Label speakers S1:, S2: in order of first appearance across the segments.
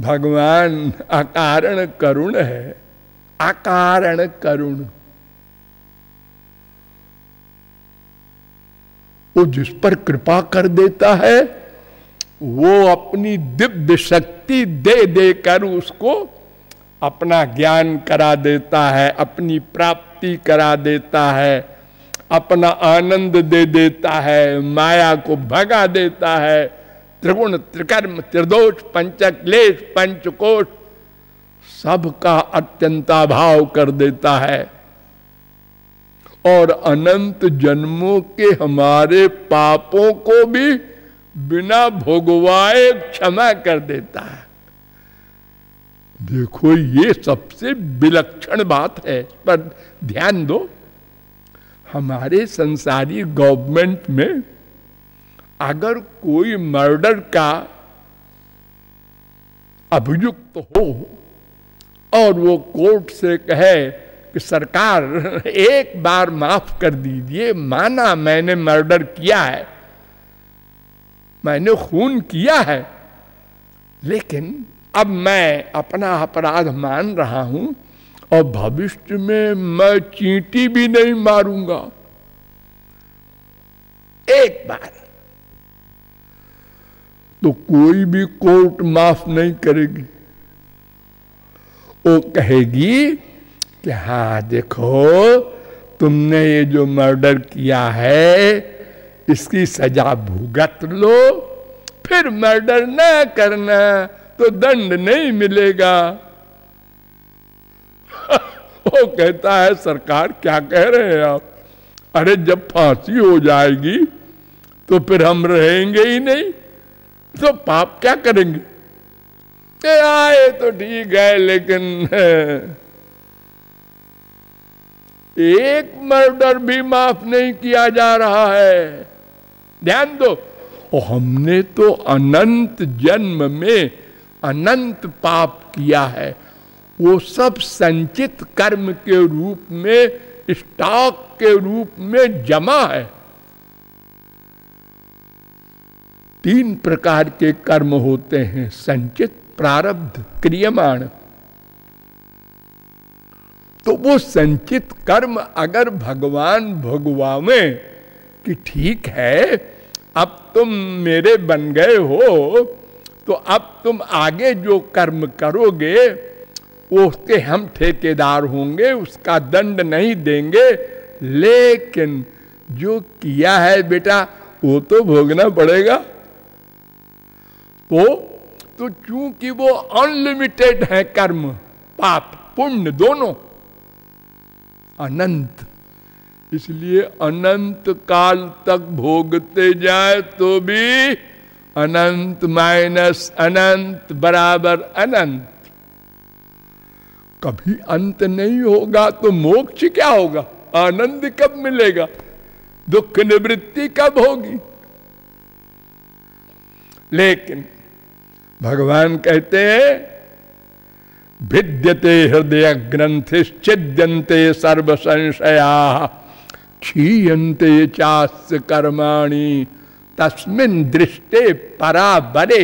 S1: भगवान अकारण करुण है, अकारण करुण। वो जिस पर कृपा कर देता है वो अपनी दिव्य शक्ति दे देकर उसको अपना ज्ञान करा देता है, अपनी प्राप्ति करा देता है, अपना आनंद दे देता है, माया को भगा देता है। त्रिगुण त्रिकर्म त्रिदोष पंचक्लेश पंचकोश सबका अत्यंताभाव कर देता है और अनंत जन्मों के हमारे पापों को भी बिना भोगवाए क्षमा कर देता है। देखो ये सबसे विलक्षण बात है, पर ध्यान दो। हमारे संसारी गवर्नमेंट में अगर कोई मर्डर का अभियुक्त हो और वो कोर्ट से कहे कि सरकार एक बार माफ कर दीजिए, माना मैंने मर्डर किया है, मैंने खून किया है, लेकिन अब मैं अपना अपराध मान रहा हूं और भविष्य में मैं चींटी भी नहीं मारूंगा, एक बार, तो कोई भी कोर्ट माफ नहीं करेगी। वो कहेगी कि हाँ देखो तुमने ये जो मर्डर किया है इसकी सजा भुगत लो, फिर मर्डर न करना तो दंड नहीं मिलेगा। वो कहता है सरकार क्या कह रहे हैं आप? अरे जब फांसी हो जाएगी तो फिर हम रहेंगे ही नहीं, तो पाप क्या करेंगे? आए तो ठीक है, लेकिन एक मर्डर भी माफ नहीं किया जा रहा है। ध्यान दो, और हमने तो अनंत जन्म में अनंत पाप किया है, वो सब संचित कर्म के रूप में, स्टॉक के रूप में जमा है। 3 प्रकार के कर्म होते हैं, संचित, प्रारब्ध, क्रियमाण। तो वो संचित कर्म अगर भगवान भोगवावे कि ठीक है अब तुम मेरे बन गए हो, तो अब तुम आगे जो कर्म करोगे उसके हम ठेकेदार होंगे, उसका दंड नहीं देंगे, लेकिन जो किया है बेटा वो तो भोगना पड़ेगा। तो चूंकि वो अनलिमिटेड है कर्म, पाप पुण्य दोनों अनंत, इसलिए अनंत काल तक भोगते जाए तो भी अनंत माइनस अनंत बराबर अनंत। कभी अंत नहीं होगा तो मोक्ष क्या होगा? आनंद कब मिलेगा? दुख निवृत्ति कब होगी? लेकिन भगवान कहते हैं भिद्यते हृदय ग्रंथिश्चिद्यन्ते सर्व संशया क्षीयन्ते चास्य कर्माणि तस्मिन् दृष्टे पराबरे।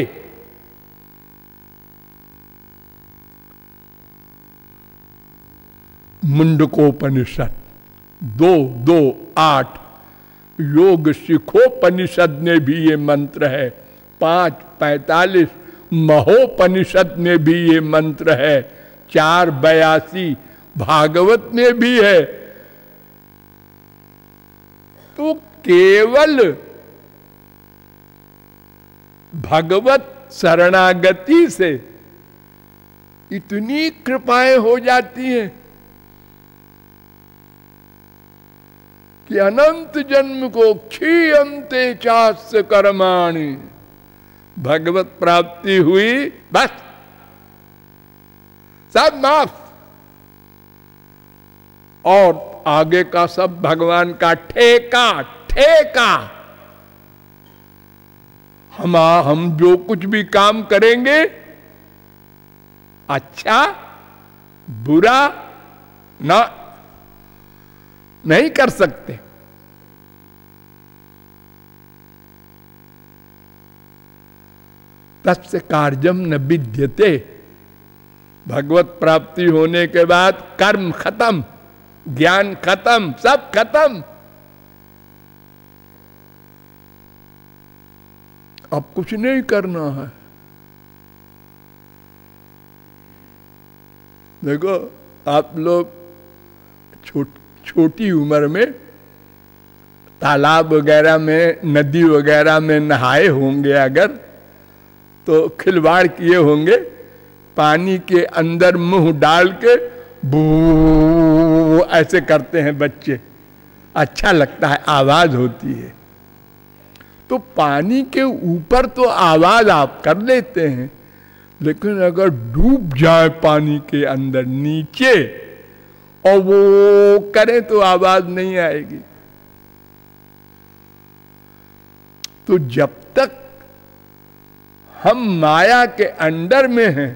S1: मुंडकोपनिषद 2:2-8, योग शिखोपनिषद में भी ये मंत्र है, 5:45 महोपनिषद में भी ये मंत्र है, 4:82 भागवत में भी है। तो केवल भगवत शरणागति से इतनी कृपाएं हो जाती हैं कि अनंत जन्म को क्षीयन्ते चास्य कर्माणि, भगवत प्राप्ति हुई, बस सब माफ, और आगे का सब भगवान का ठेका। ठेका हम जो कुछ भी काम करेंगे, अच्छा बुरा ना नहीं कर सकते। तस्य कार्यम न विद्यते। भगवत प्राप्ति होने के बाद कर्म खत्म, ज्ञान खत्म, सब खत्म। अब कुछ नहीं करना है। देखो आप लोग छोटी उम्र में तालाब वगैरह में, नदी वगैरह में नहाए होंगे अगर, तो खिलवाड़ किए होंगे, पानी के अंदर मुंह डाल के बू ऐसे करते हैं बच्चे, अच्छा लगता है, आवाज होती है। तो पानी के ऊपर तो आवाज आप कर लेते हैं, लेकिन अगर डूब जाए पानी के अंदर नीचे और वो करें तो आवाज नहीं आएगी। तो जब तक हम माया के अंडर में हैं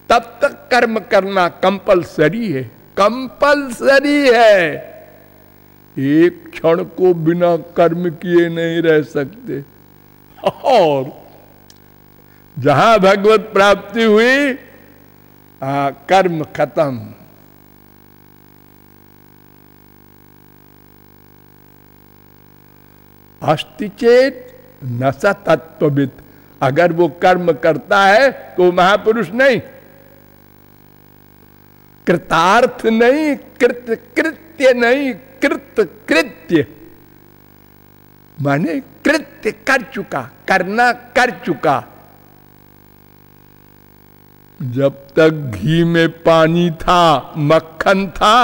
S1: तब तक कर्म करना कंपलसरी है, कंपलसरी है। एक क्षण को बिना कर्म किए नहीं रह सकते। और जहां भगवत प्राप्ति हुई, कर्म खत्म। अस्ति चेत न स तत्वविद। अगर वो कर्म करता है तो महापुरुष नहीं, कृतार्थ नहीं, कृत्य नहीं, कृत्य माने कृत्य कर चुका, करना कर चुका। जब तक घी में पानी था, मक्खन था,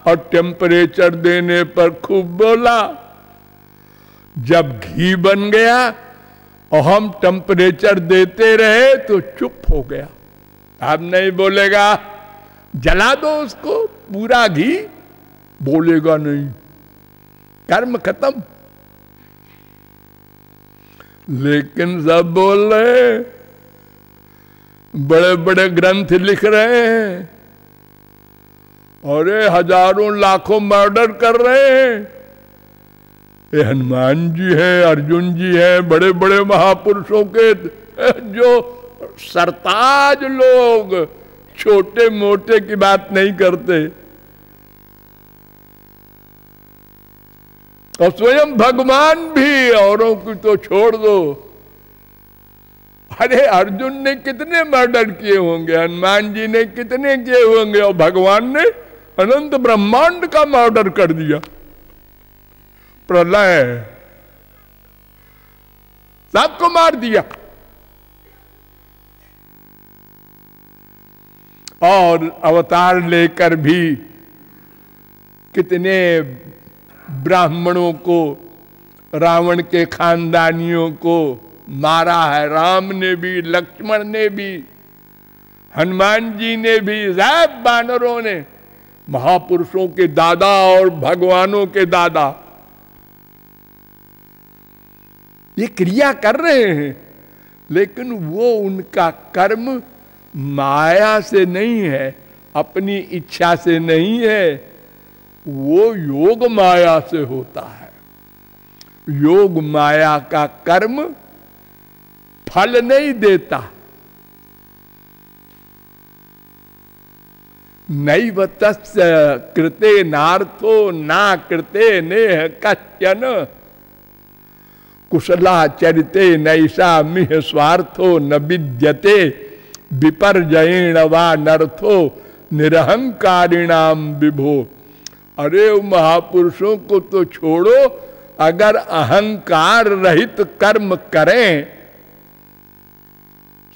S1: और टेम्परेचर देने पर खूब बोला। जब घी बन गया और हम टेम्परेचर देते रहे तो चुप हो गया। अब नहीं बोलेगा, जला दो उसको, पूरा घी, बोलेगा नहीं, कर्म खत्म। लेकिन सब बोल रहे, बड़े बड़े ग्रंथ लिख रहे हैं, अरे हजारों लाखों मर्डर कर रहे हैं। ये हनुमान जी हैं, अर्जुन जी हैं, बड़े बड़े महापुरुषों के जो सरताज लोग, छोटे मोटे की बात नहीं करते। और स्वयं भगवान भी, औरों की तो छोड़ दो। अरे अर्जुन ने कितने मर्डर किए होंगे, हनुमान जी ने कितने किए होंगे, और भगवान ने अनंत ब्रह्मांड का मर्डर कर दिया। प्रलय, सबको मार दिया। और अवतार लेकर भी कितने ब्राह्मणों को, रावण के खानदानियों को मारा है। राम ने भी, लक्ष्मण ने भी, हनुमान जी ने भी, सब बानरों ने, महापुरुषों के दादा और भगवानों के दादा, ये क्रिया कर रहे हैं। लेकिन वो उनका कर्म माया से नहीं है, अपनी इच्छा से नहीं है, वो योग माया से होता है। योग माया का कर्म फल नहीं देता। नैव तस्य कृते नार्थो ना कृते नेह कश्चन कुशलाचरिते नैषा मिह स्वार्थो न विद्यते विपर्जयेण वा नर्थो निरहंकारिणाम विभो। अरे महापुरुषों को तो छोड़ो, अगर अहंकार रहित कर्म करें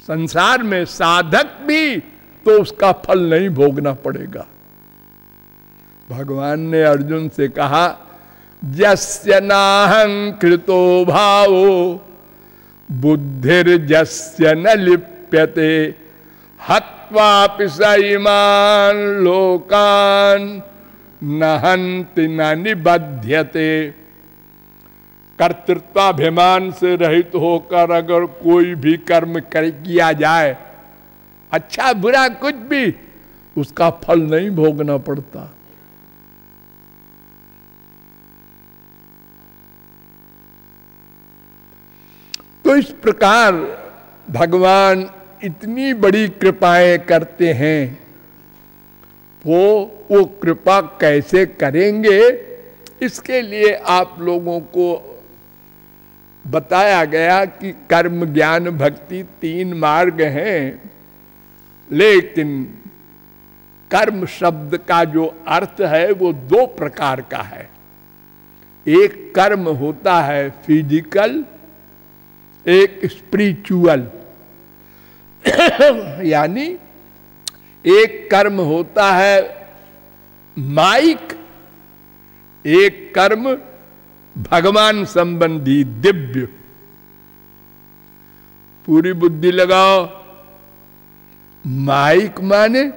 S1: संसार में साधक भी, तो उसका फल नहीं भोगना पड़ेगा। भगवान ने अर्जुन से कहा, यस्य नाहंकृतो भावो बुद्धिर्जस्य न लिप्यते हत्वापि स इमान लोकान न हन्ति न निबध्यते। कर्तृत्वाभिमान से रहित होकर अगर कोई भी कर्म किया जाए, अच्छा बुरा कुछ भी, उसका फल नहीं भोगना पड़ता। तो इस प्रकार भगवान इतनी बड़ी कृपाएं करते हैं, वो कृपा कैसे करेंगे, इसके लिए आप लोगों को बताया गया कि कर्म ज्ञान भक्ति 3 मार्ग हैं। लेकिन कर्म शब्द का जो अर्थ है वो 2 प्रकार का है। एक कर्म होता है फिजिकल, एक स्पिरिचुअल। यानी एक कर्म होता है माइक, एक कर्म भगवान संबंधी दिव्य। पूरी बुद्धि लगाओ। माइक माने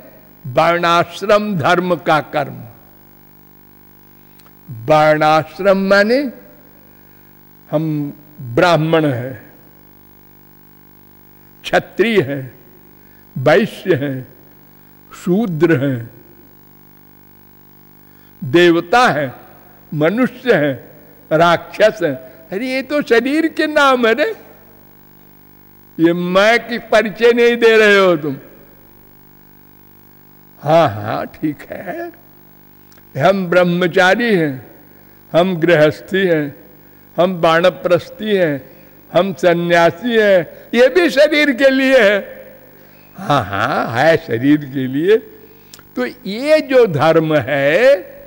S1: वर्णाश्रम धर्म का कर्म। वर्णाश्रम माने हम ब्राह्मण हैं, क्षत्रिय हैं, वैश्य हैं, शूद्र हैं, देवता हैं, मनुष्य हैं, राक्षस हैं। अरे ये तो शरीर के नाम है रे, ये मैं की परिचय नहीं दे रहे हो तुम। हाँ हाँ ठीक है, हम ब्रह्मचारी हैं, हम गृहस्थी हैं, हम वानप्रस्थी हैं, हम सन्यासी हैं, ये भी शरीर के लिए है। हाँ हाँ है शरीर के लिए। तो ये जो धर्म है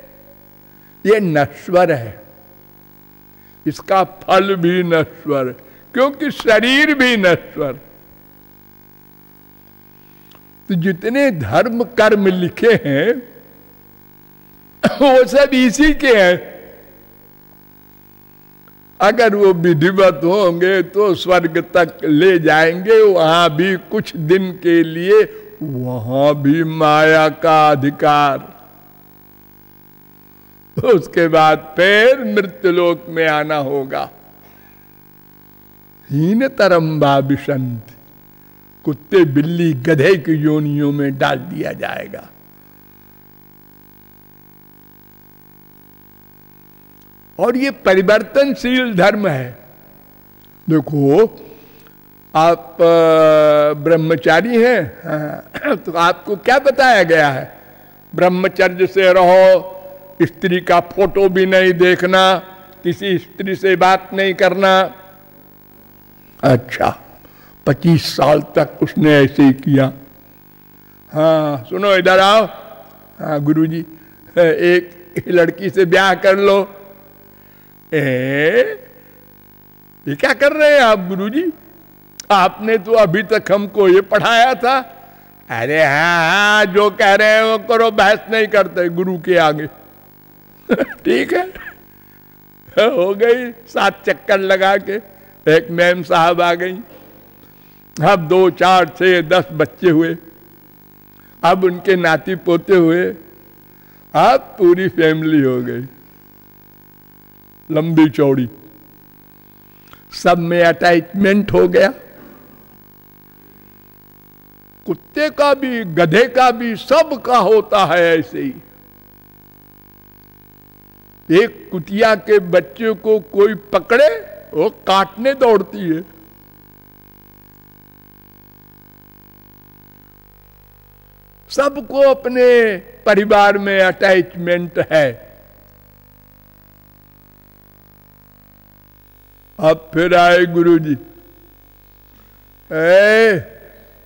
S1: ये नश्वर है, इसका फल भी नश्वर, क्योंकि शरीर भी नश्वर। तो जितने धर्म कर्म लिखे हैं वो सब इसी के हैं। अगर वो विधिवत होंगे तो स्वर्ग तक ले जाएंगे, वहां भी कुछ दिन के लिए, वहां भी माया का अधिकार। उसके बाद फिर मृत्युलोक में आना होगा। हीन तरम बाबिशंत, कुत्ते बिल्ली गधे की योनियों में डाल दिया जाएगा। और ये परिवर्तनशील धर्म है। देखो आप ब्रह्मचारी हैं, हाँ, तो आपको क्या बताया गया है? ब्रह्मचर्य से रहो, स्त्री का फोटो भी नहीं देखना, किसी स्त्री से बात नहीं करना। अच्छा 25 साल तक उसने ऐसे ही किया। हाँ सुनो इधर आओ, हाँ गुरुजी एक लड़की से ब्याह कर लो। ये क्या कर रहे हैं आप गुरुजी? आपने तो अभी तक हमको ये पढ़ाया था। अरे हाँ हाँ जो कह रहे हैं वो करो, बहस नहीं करते गुरु के आगे। ठीक है, हो गई 7 चक्कर लगा के एक मैम साहब आ गई। अब 2, 4, 6, 10 बच्चे हुए, अब उनके नाती पोते हुए, अब पूरी फैमिली हो गई, लंबी चौड़ी, सब में अटैचमेंट हो गया। कुत्ते का भी, गधे का भी, सब का होता है ऐसे ही। एक कुतिया के बच्चे को कोई पकड़े, वो काटने दौड़ती है। सबको अपने परिवार में अटैचमेंट है। अब फिर आए गुरुजी,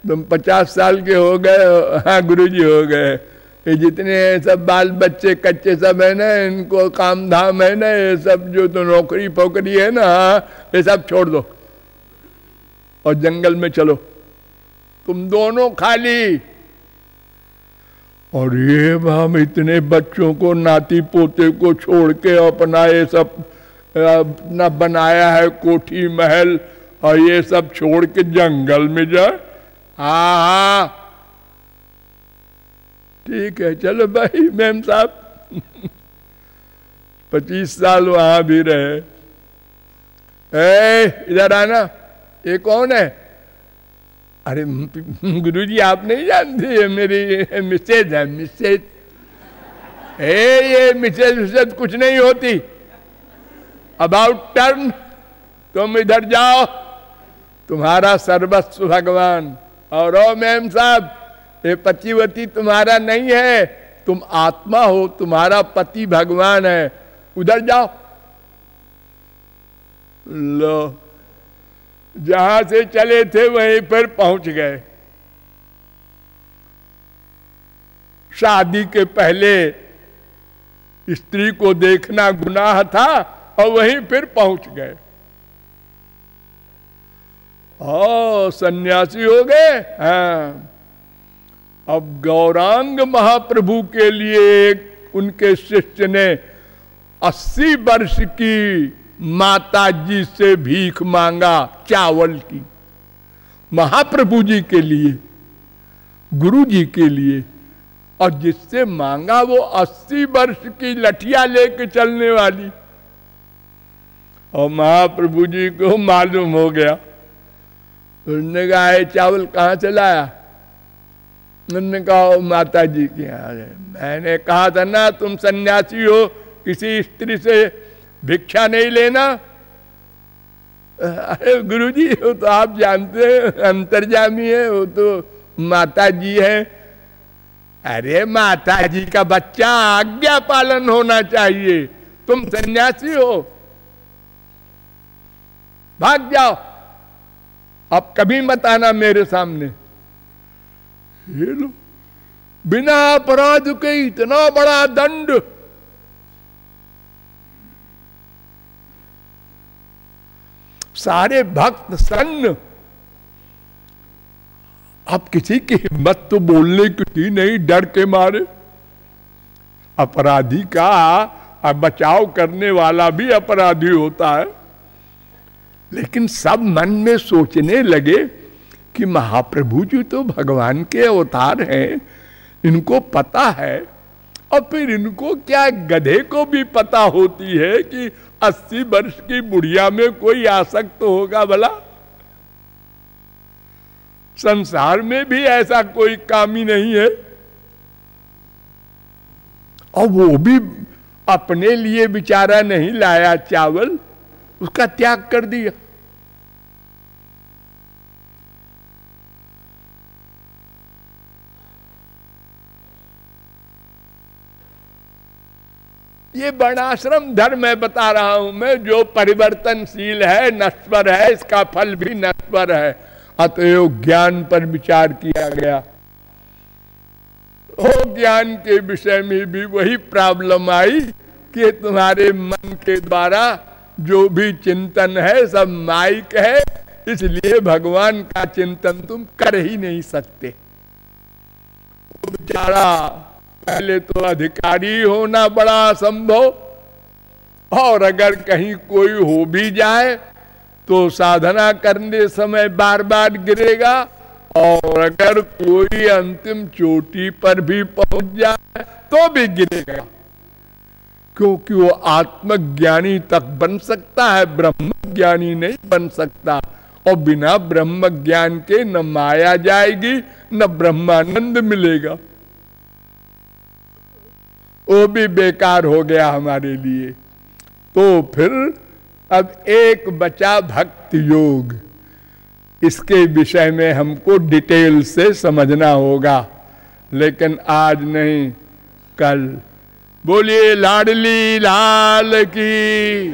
S1: तुम 50 साल के हो गए? हाँ गुरुजी हो गए। ये जितने सब बाल बच्चे कच्चे सब है ना, इनको काम धाम है ना, ये सब जो तो नौकरी फोकरी है ना, ये सब छोड़ दो और जंगल में चलो, तुम दोनों खाली। और ये हम इतने बच्चों को, नाती पोते को छोड़ के अपना ये सब अपना बनाया है कोठी महल, और ये सब छोड़ के जंगल में जाए? हाँ हाँ ठीक है, चलो भाई मैम साहब। 25 साल वहां भी रहे। इधर आना, ये कौन है? अरे गुरुजी आप नहीं जानते, ये मेरी मिसेज है, मिसेज। ये मिसेज कुछ नहीं होती। अबाउट टर्न, तुम इधर जाओ। तुम्हारा सर्वस्व भगवान। और ओ मैम साहब, ये पतिवती तुम्हारा नहीं है, तुम आत्मा हो, तुम्हारा पति भगवान है, उधर जाओ। लो, जहां से चले थे वहीं पर पहुंच गए। शादी के पहले स्त्री को देखना गुनाह था और वहीं फिर पहुंच गए। ओ, सन्यासी हो गए। हाँ, अब गौरांग महाप्रभु के लिए उनके शिष्य ने 80 वर्ष की माता जी से भीख मांगा चावल की, महाप्रभु जी के लिए, गुरु जी के लिए। और जिससे मांगा वो 80 वर्ष की लठिया लेके चलने वाली। और महाप्रभु जी को मालूम हो गया। उन्होंने कहा, ये चावल कहाँ से लाया? उन्होंने कहा, माता जी के यहाँ। मैंने कहा था ना, तुम सन्यासी हो, किसी स्त्री से भिक्षा नहीं लेना। अरे गुरुजी, वो तो आप जानते हैं अंतर्यामी है, वो तो माता जी है। अरे माता जी का बच्चा, आज्ञा पालन होना चाहिए। तुम सन्यासी हो, भाग जाओ, अब कभी मत आना मेरे सामने। ये लो, बिना अपराध के इतना बड़ा दंड। सारे भक्त सन्न। अब किसी की हिम्मत तो बोलने की थी नहीं, डर के मारे। अपराधी का बचाव करने वाला भी अपराधी होता है। लेकिन सब मन में सोचने लगे कि महाप्रभु जी तो भगवान के अवतार हैं, इनको पता है। और फिर इनको क्या, गधे को भी पता होती है कि 80 वर्ष की बुढ़िया में कोई आसक्त होगा भला? संसार में भी ऐसा कोई कामी नहीं है। और वो भी अपने लिए बेचारा नहीं लाया चावल, उसका त्याग कर दिया। ये वर्णाश्रम धर्म मैं बता रहा हूं मैं, जो परिवर्तनशील है, नश्वर है, इसका फल भी नश्वर है। अतएव ज्ञान पर विचार किया गया। ओ, ज्ञान के विषय में भी वही प्रॉब्लम आई कि तुम्हारे मन के द्वारा जो भी चिंतन है सब माइक है, इसलिए भगवान का चिंतन तुम कर ही नहीं सकते। बेचारा पहले तो अधिकारी होना बड़ा असंभव, और अगर कहीं कोई हो भी जाए तो साधना करने समय बार बार गिरेगा। और अगर कोई अंतिम चोटी पर भी पहुंच जाए तो भी गिरेगा, क्योंकि वो आत्मज्ञानी तक बन सकता है, ब्रह्म ज्ञानी नहीं बन सकता। और बिना ब्रह्म ज्ञान के न माया जाएगी न ब्रह्मानंद मिलेगा, वो भी बेकार हो गया हमारे लिए। तो फिर अब एक बचा भक्ति योग, इसके विषय में हमको डिटेल से समझना होगा, लेकिन आज नहीं कल। बोलिए लाडली लाल की।